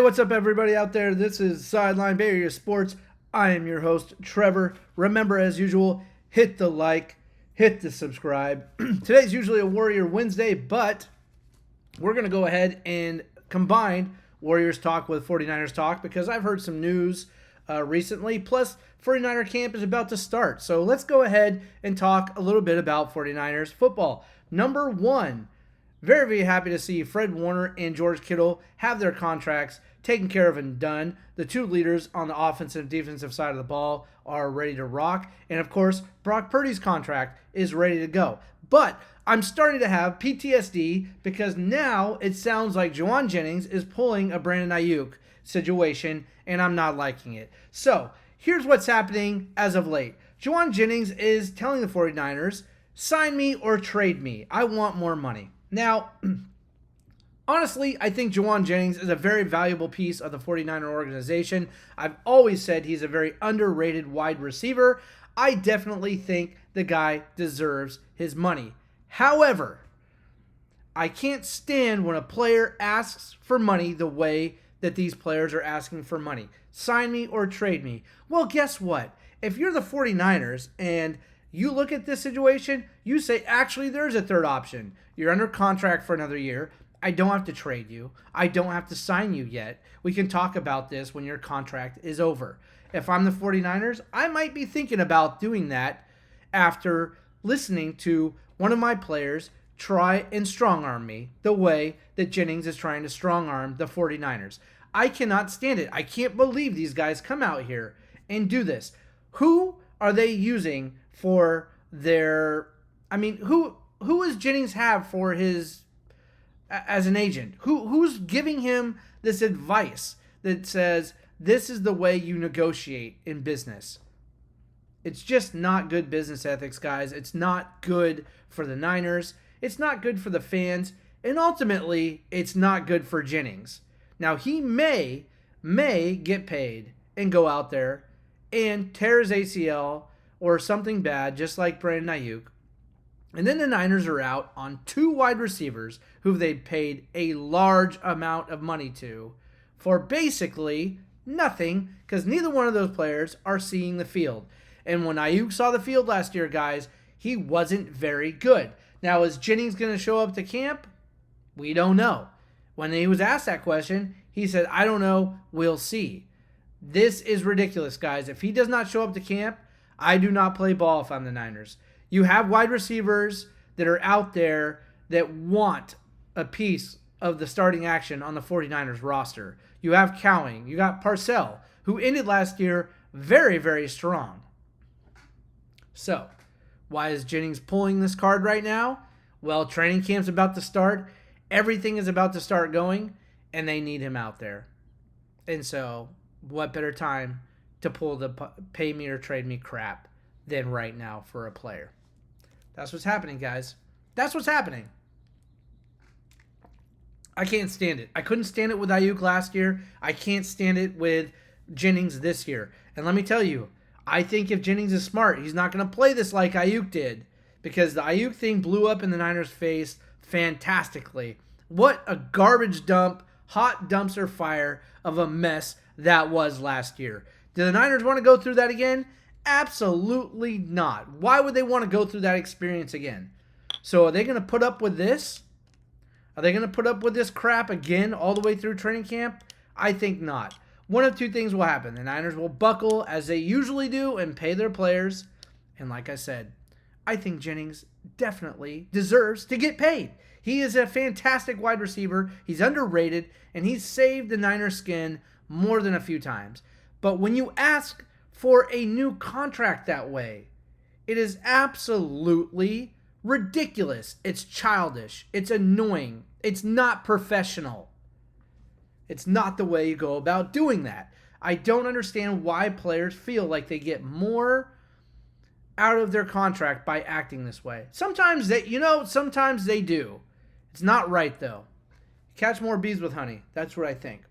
what's up, everybody out there? This is Sideline Bay Area Sports. I am your host, Trevor. Remember, as usual, hit the like, hit the subscribe. Today's usually a Warrior Wednesday, but we're going to go ahead and combine Warriors talk with 49ers talk because I've heard some news recently. Plus, 49er camp is about to start. So let's go ahead and talk a little bit about 49ers football. Number one, very, very happy to see Fred Warner and George Kittle have their contracts taken care of and done. The two leaders on the offensive and defensive side of the ball are ready to rock. And, of course, Brock Purdy's contract is ready to go. But I'm starting to have PTSD because now it sounds like Jauan Jennings is pulling a Brandon Ayuk situation, and I'm not liking it. So here's what's happening as of late. Jauan Jennings is telling the 49ers, sign me or trade me. I want more money. Now, honestly, I think Jauan Jennings is a very valuable piece of the 49er organization. I've always said he's a very underrated wide receiver. I definitely think the guy deserves his money. However, I can't stand when a player asks for money the way that these players are asking for money. Sign me or trade me. Well, guess what? If you're the 49ers and you look at this situation, you say, actually, there's a third option. You're under contract for another year. I don't have to trade you. I don't have to sign you yet. We can talk about this when your contract is over. If I'm the 49ers, I might be thinking about doing that after listening to one of my players try and strong-arm me the way that Jennings is trying to strong-arm the 49ers. I cannot stand it. I can't believe these guys come out here and do this. Who are they using for their... who does Jennings have for his... as an agent? Who's giving him this advice that says, this is the way you negotiate in business? It's just not good business ethics, guys. It's not good for the Niners. It's not good for the fans. And ultimately, it's not good for Jennings. Now, he may get paid and go out there and tear his ACL or something bad, just like Brandon Ayuk. And then the Niners are out on two wide receivers who they paid a large amount of money to for basically nothing because neither one of those players are seeing the field. And when Ayuk saw the field last year, guys, he wasn't very good. Now, is Jennings going to show up to camp? We don't know. When he was asked that question, he said, I don't know, we'll see. This is ridiculous, guys. If he does not show up to camp, I do not play ball if I'm the Niners. You have wide receivers that are out there that want a piece of the starting action on the 49ers roster. You have Cowing. You got Parcell, who ended last year very, very strong. So, why is Jennings pulling this card right now? Well, training camp's about to start. Everything is about to start going, and they need him out there. And so, what better time to pull the pay me or trade me crap than right now for a player? That's what's happening, guys. That's what's happening. I can't stand it. I couldn't stand it with Ayuk last year. I can't stand it with Jennings this year. And let me tell you, I think if Jennings is smart, he's not going to play this like Ayuk did because the Ayuk thing blew up in the Niners' face fantastically. What a garbage dump, hot dumpster fire of a mess that was last year. Do the Niners want to go through that again? Absolutely not. Why would they want to go through that experience again? So are they going to put up with this? Are they going to put up with this crap again all the way through training camp? I think not. One of two things will happen. The Niners will buckle as they usually do and pay their players. And like I said, I think Jennings definitely deserves to get paid. He is a fantastic wide receiver. He's underrated, and he's saved the Niners' skin more than a few times. But when you ask for a new contract that way, it is absolutely ridiculous. It's childish. It's annoying. It's not professional. It's not the way you go about doing that. I don't understand why players feel like they get more out of their contract by acting this way. Sometimes they do. It's not right, though. Catch more bees with honey. That's what I think.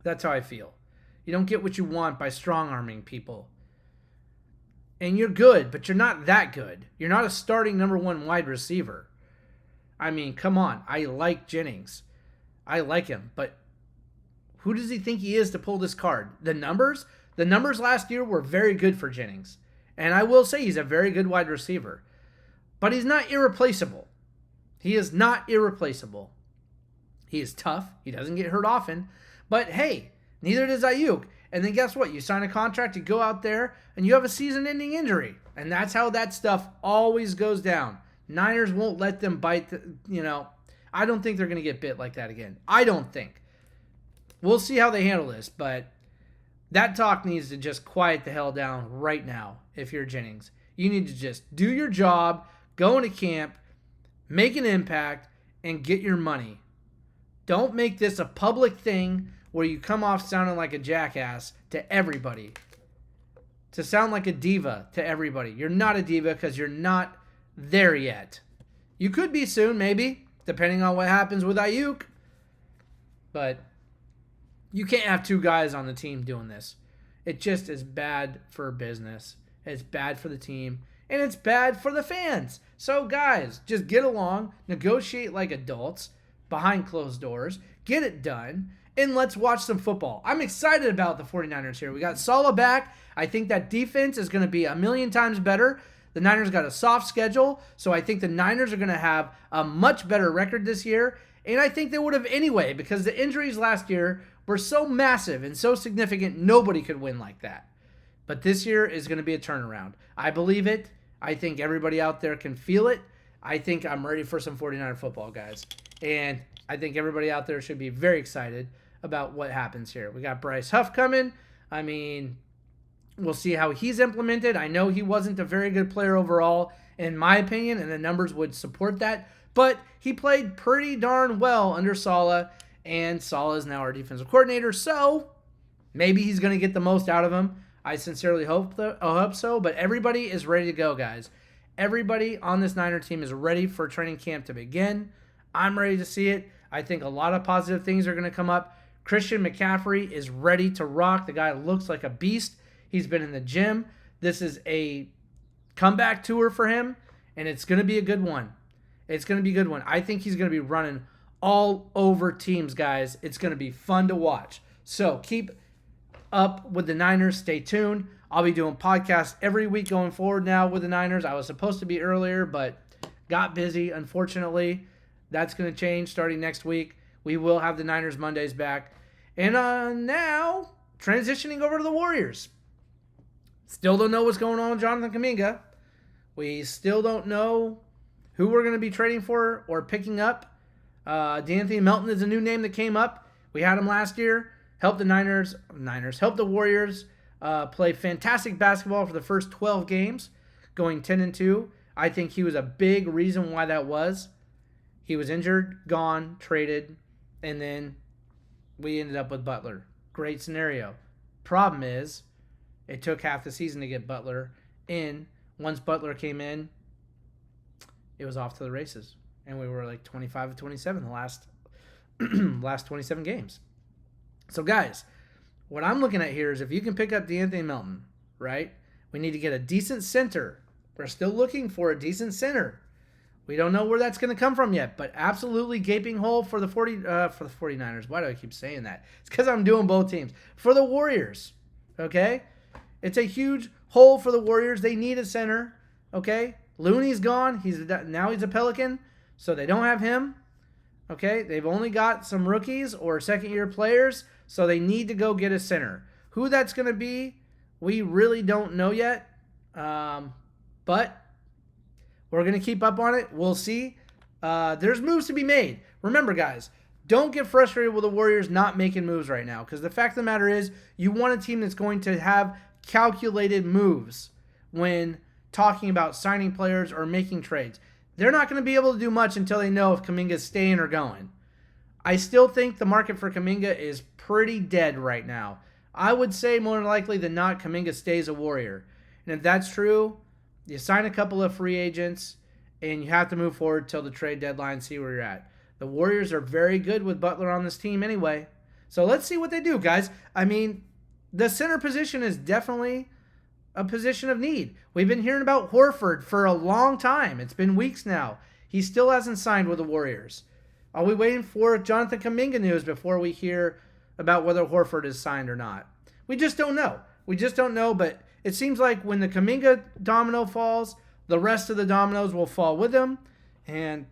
That's how I feel. You don't get what you want by strong-arming people. And you're good, but you're not that good. You're not a starting number one wide receiver. I mean, come on. I like Jennings. I like him, but Who does he think he is to pull this card? The numbers? The numbers last year were very good for Jennings. And I will say he's a very good wide receiver. But he's not irreplaceable. He is not irreplaceable. He is tough. He doesn't get hurt often. But hey, neither does Ayuk. And then guess what? You sign a contract, you go out there, and you have a season-ending injury. And that's how that stuff always goes down. Niners won't let them bite, I don't think they're going to get bit like that again. I don't think. We'll see how they handle this, but that talk needs to just quiet the hell down right now if you're Jennings. You need to just do your job, go into camp, make an impact, and get your money. Don't make this a public thing where you come off sounding like a jackass to everybody. To sound like a diva to everybody. You're not a diva because you're not there yet. You could be soon, maybe, depending on what happens with Ayuk. But you can't have two guys on the team doing this. It just is bad for business. It's bad for the team. And it's bad for the fans. So, guys, just get along. Negotiate like adults behind closed doors. Get it done. And let's watch some football. I'm excited about the 49ers here. We got Saleh back. I think that defense is going to be a million times better. The Niners got a soft schedule, so I think the Niners are going to have a much better record this year. And I think they would have anyway, because the injuries last year were so massive and so significant, nobody could win like that. But this year is going to be a turnaround. I believe it. I think everybody out there can feel it. I think I'm ready for some 49er football, guys. And I think everybody out there should be very excited about what happens here. We got Bryce Huff coming. I mean, we'll see how he's implemented. I know he wasn't a very good player overall, in my opinion, and the numbers would support that. But he played pretty darn well under Saleh, and Saleh is now our defensive coordinator, so maybe he's going to get the most out of him. I sincerely hope so, but everybody is ready to go, guys. Everybody on this Niner team is ready for training camp to begin. I'm ready to see it. I think a lot of positive things are going to come up. Christian McCaffrey is ready to rock. The guy looks like a beast. He's been in the gym. This is a comeback tour for him, and it's going to be a good one. It's going to be a good one. I think he's going to be running all over teams, guys. It's going to be fun to watch. So keep up with the Niners. Stay tuned. I'll be doing podcasts every week going forward now with the Niners. I was supposed to be earlier, but got busy, unfortunately. That's going to change starting next week. We will have the Niners Mondays back. And now, transitioning over to the Warriors. Still don't know what's going on with Jonathan Kuminga. We still don't know who we're going to be trading for or picking up. D'Anthony Melton is a new name that came up. We had him last year. Helped the Warriors play fantastic basketball for the first 12 games, going 10-2. I think he was a big reason why that was. He was injured, gone, traded, and then we ended up with Butler. Great scenario. Problem is, it took half the season to get Butler in. Once Butler came in, it was off to the races. And we were like 25-27 the last 27 games. So, guys, what I'm looking at here is if you can pick up D'Anthony Melton, right? We need to get a decent center. We're still looking for a decent center. We don't know where that's going to come from yet, but absolutely gaping hole for the 49ers. Why do I keep saying that? It's because I'm doing both teams. For the Warriors, okay? It's a huge hole for the Warriors. They need a center, okay? Looney's gone. Now he's a Pelican, so they don't have him, okay? They've only got some rookies or second-year players, so they need to go get a center. Who that's going to be, we really don't know yet, but we're going to keep up on it. We'll see. There's moves to be made. Remember, guys, don't get frustrated with the Warriors not making moves right now, because the fact of the matter is you want a team that's going to have calculated moves when talking about signing players or making trades. They're not going to be able to do much until they know if Kuminga's staying or going. I still think the market for Kuminga is pretty dead right now. I would say more likely than not Kuminga stays a Warrior. And if that's true, you sign a couple of free agents, and you have to move forward till the trade deadline, see where you're at. The Warriors are very good with Butler on this team anyway. So let's see what they do, guys. I mean, the center position is definitely a position of need. We've been hearing about Horford for a long time. It's been weeks now. He still hasn't signed with the Warriors. Are we waiting for Jonathan Kuminga news before we hear about whether Horford is signed or not. We just don't know. We just don't know, but it seems like when the Kuminga domino falls, the rest of the dominoes will fall with him. And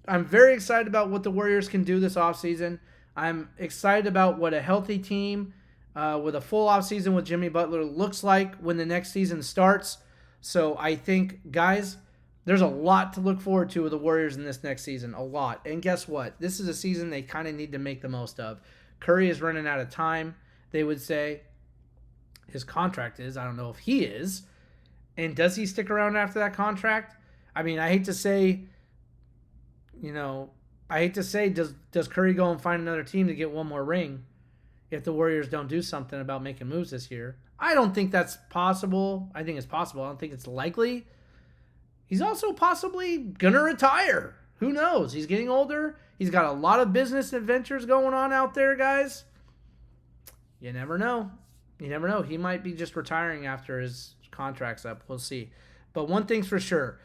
I'm very excited about what the Warriors can do this offseason. I'm excited about what a healthy team with a full offseason with Jimmy Butler looks like when the next season starts. So I think, guys, there's a lot to look forward to with the Warriors in this next season. A lot. And guess what? This is a season they kind of need to make the most of. Curry is running out of time, they would say. His contract is. I don't know if he is. And does he stick around after that contract? I mean, I hate to say, does Curry go and find another team to get one more ring if the Warriors don't do something about making moves this year? I don't think that's possible. I think it's possible. I don't think it's likely. He's also possibly going to retire. Who knows? He's getting older. He's got a lot of business adventures going on out there, guys. You never know. You never know. He might be just retiring after his contract's up. We'll see. But one thing's for sure.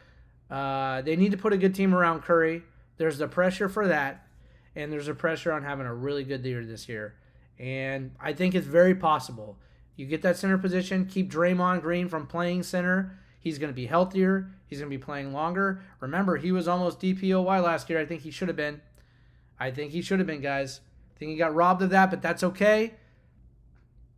They need to put a good team around Curry. There's the pressure for that. And there's a pressure on having a really good year this year. And I think it's very possible. You get that center position, keep Draymond Green from playing center. He's going to be healthier. He's going to be playing longer. Remember, he was almost DPOY last year. I think he should have been. Guys. I think he got robbed of that, but that's okay.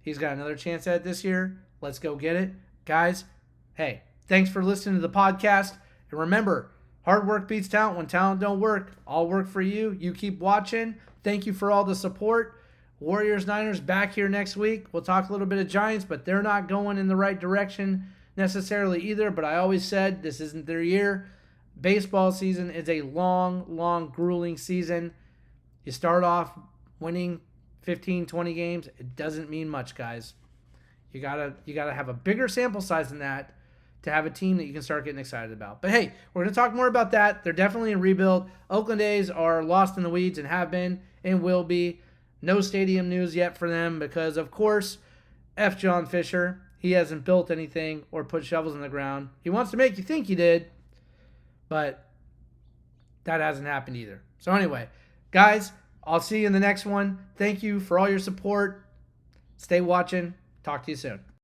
He's got another chance at it this year. Let's go get it. Guys, hey, thanks for listening to the podcast. And remember, hard work beats talent when talent don't work. I'll work for you. You keep watching. Thank you for all the support. Warriors, Niners back here next week. We'll talk a little bit of Giants, but they're not going in the right direction necessarily either. But I always said this isn't their year. Baseball season is a long, grueling season. You start off winning 15, 20 games. It doesn't mean much, guys. You gotta have a bigger sample size than that to have a team that you can start getting excited about. But hey, we're going to talk more about that. They're definitely in rebuild. Oakland A's are lost in the weeds and have been and will be. No stadium news yet for them because, of course, F. John Fisher, he hasn't built anything or put shovels in the ground. He wants to make you think he did, but that hasn't happened either. So anyway, guys, I'll see you in the next one. Thank you for all your support. Stay watching. Talk to you soon.